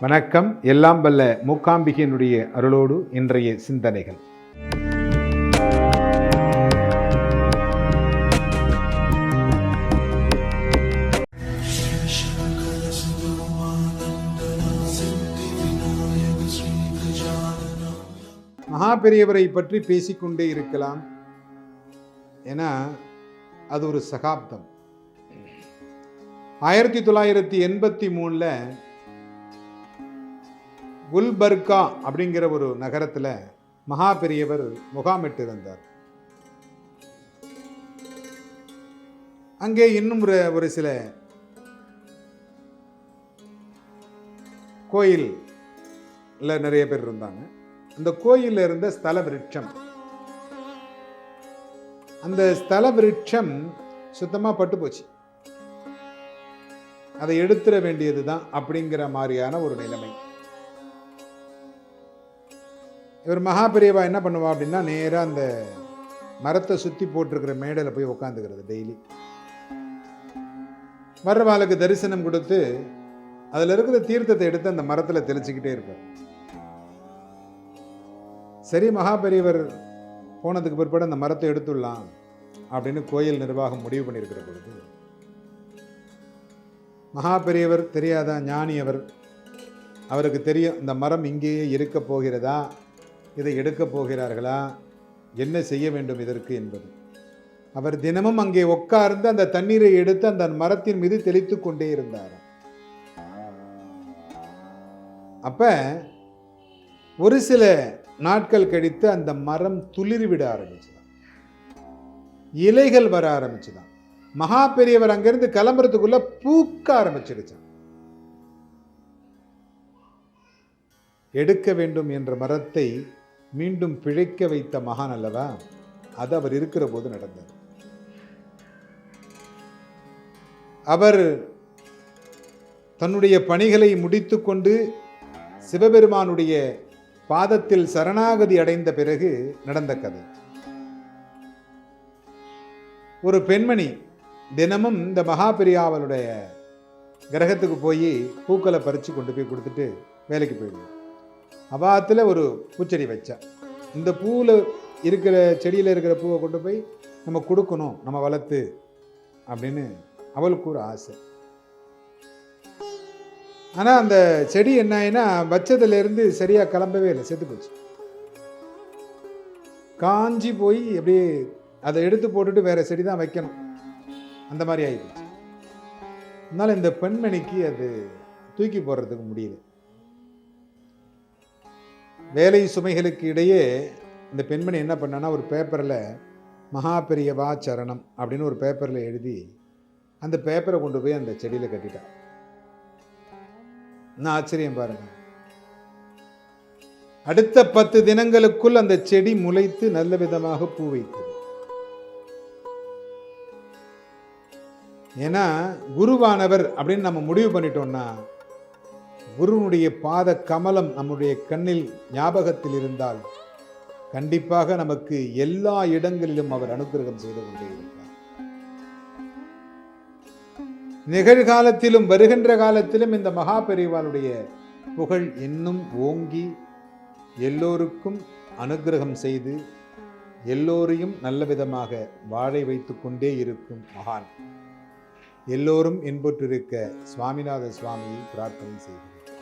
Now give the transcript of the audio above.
வணக்கம். எல்லாம் வல்ல மூகாம்பிகையினுடைய அருளோடு இன்றைய சிந்தனைகள். மகா பெரியவரை பற்றி பேசிக்கொண்டே இருக்கலாம். ஏன்னா அது ஒரு சகாப்தம். 1983 குல்பர்கா அப்படிங்கிற ஒரு நகரத்தில் மகா பெரியவர் முகாமிட்டு இருந்தார். அங்கே இன்னும் ஒரு சில கோயில்ல நிறைய பேர் இருந்தாங்க. அந்த கோயிலில் இருந்த ஸ்தல விருட்சம், அந்த ஸ்தல விருட்சம் சுத்தமாக பட்டு போச்சு. அதை எடுத்துட வேண்டியதுதான் அப்படிங்கிற மாதிரியான ஒரு நிலைமை. இவர் மகா பெரியவா என்ன பண்ணுவா அப்படின்னா, நேராக அந்த மரத்தை சுற்றி போட்டிருக்கிற மேடையில் போய் உட்காந்துக்கிறது. டெய்லி வர்றவாளுக்கு தரிசனம் கொடுத்து அதில் இருக்கிற தீர்த்தத்தை எடுத்து அந்த மரத்தில் தெளிச்சுக்கிட்டே இருப்பார். சரி, மகா பெரியவர் போனதுக்கு பிற்பாடு அந்த மரத்தை எடுத்துடலாம் அப்படின்னு கோயில் நிர்வாகம் முடிவு பண்ணியிருக்கிற பொழுது, மகா பெரியவர் தெரியாதா, ஞானி அவர், அவருக்கு தெரியும் இந்த மரம் இங்கேயே இருக்க போகிறதா, இதை எடுக்கப் போகிறார்களா, என்ன செய்ய வேண்டும் இதற்கு என்பது. அவர் தினமும் அங்கே உட்கார்ந்து அந்த தண்ணீரை எடுத்து அந்த மரத்தின் மீது தெளித்து கொண்டே இருந்தார். அப்ப ஒரு சில நாட்கள் கழித்து அந்த மரம் துளிர்விட ஆரம்பிச்சுதான், இலைகள் வர ஆரம்பிச்சுதான். மகா பெரியவர் அங்கிருந்து கிளம்புறதுக்குள்ள பூக்க ஆரம்பிச்சிருச்சான். எடுக்க வேண்டும் என்ற மரத்தை மீண்டும் பிழைக்க வைத்த மகான் அல்லவா, அது அவர் இருக்கிற போது நடந்தது. அவர் தன்னுடைய பணிகளை முடித்து கொண்டு சிவபெருமானுடைய பாதத்தில் சரணாகதி அடைந்த பிறகு நடந்த கதை. ஒரு பெண்மணி தினமும் இந்த மகா பெரியாவளுடைய கிரகத்துக்கு போய் பூக்களை பறித்து கொண்டு போய் கொடுத்துட்டு வேலைக்கு போயிடுவோம். அபாத்தில் ஒரு பூச்செடி வச்சா, இந்த பூவில் இருக்கிற செடியில் இருக்கிற பூவை கொண்டு போய் நம்ம கொடுக்கணும், நம்ம வளர்த்து அப்படின்னு அவளுக்கு ஒரு ஆசை. ஆனால் அந்த செடி என்ன ஆயினா, வச்சதுலேருந்து சரியாக கிளம்பவே இல்லை, செத்து போச்சு. காஞ்சி போய் அப்படியே அதை எடுத்து போட்டுட்டு வேற செடி தான் வைக்கணும், அந்த மாதிரி ஆகிடுச்சு. அதனால் இந்த பெண்மணிக்கு அது தூக்கி போடுறதுக்கு முடியல. வேலை சுமைகளுக்கு இடையே இந்த பெண்மணி என்ன பண்ணான்னா, ஒரு பேப்பரில் மகா பெரியவா சரணம் அப்படின்னு ஒரு பேப்பரில் எழுதி அந்த பேப்பரை கொண்டு போய் அந்த செடியில் கட்டிட்டான். நான் ஆச்சரியம் பாருங்க, அடுத்த 10 தினங்களுக்குள் அந்த செடி முளைத்து நல்ல விதமாக பூ வைத்தது. ஏன்னா குருவானவர் அப்படின்னு நம்ம முடிவு பண்ணிட்டோம்னா, குருனுடைய பாத கமலம் நம்முடைய கண்ணில் ஞாபகத்தில் இருந்தால் கண்டிப்பாக நமக்கு எல்லா இடங்களிலும் அவர் அனுக்கிரகம் செய்து கொண்டே இருப்பார். நிகழ்காலத்திலும் வருகின்ற காலத்திலும் இந்த மகா பெரியவாளுடைய புகழ் இன்னும் ஓங்கி எல்லோருக்கும் அனுக்கிரகம் செய்து எல்லோரையும் நல்ல விதமாக வாழை வைத்து கொண்டே இருக்கும் மகான். எல்லோரும் இன்புற்றிருக்க சுவாமிநாத சுவாமியை பிரார்த்தனை செய்கிறேன்.